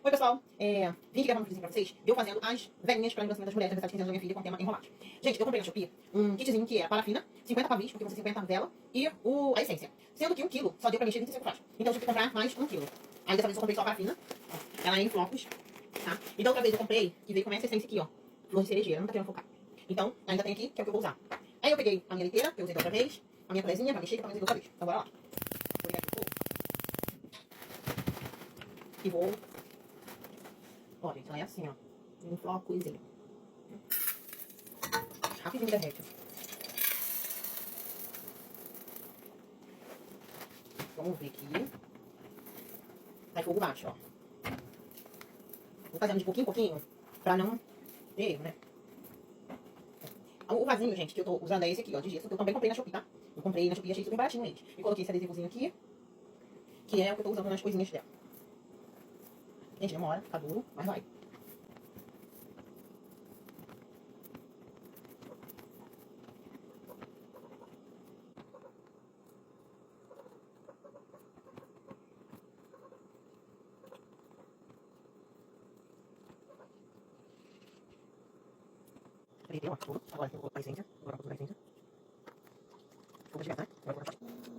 Oi, pessoal. Vim aqui gravar um videozinho pra vocês, eu fazendo as velhinhas pra lembrança das mulheres aniversário de 15 anos da minha filha com o tema enrolados. Gente, eu comprei na Shopee um kitzinho que é parafina, 50 pavis, porque você 50 vela, e a essência. Sendo que 1 quilo só deu pra mexer 25 frascos. Então eu tive que comprar mais 1 quilo. Aí dessa vez eu comprei só a parafina. Ó, ela é em flocos, tá? E da outra vez eu comprei, que veio com essa essência aqui, ó. Flor de cerejeira, não tá querendo focar. Então, ainda tem aqui, que é o que eu vou usar. Aí eu peguei a minha leiteira, que eu usei da outra vez, a minha colherzinha pra mexer, que eu também usei da outra vez. Então bora lá. Vou ligar aqui o fogo. E vou... Ó, gente, ela é assim, ó. Um flocozinho. Rapidinho derrete. Vamos ver aqui. Tá fogo baixo, ó. Vou fazendo de pouquinho em pouquinho, pra não ter erro, né? O vasinho, gente, que eu tô usando é esse aqui, ó, de gesso, que eu também comprei na Shopee, tá? Eu comprei na Shopee, achei super baratinho, gente. E coloquei esse adesivozinho aqui, que é o que eu tô usando nas coisinhas dela. Gente, demora, tá duro, mas vai. Apreitei, ó, tudo. Agora eu vou colocar a essência. Agora eu vou colocar a essência. Vou deixar, né? Agora eu vou colocar.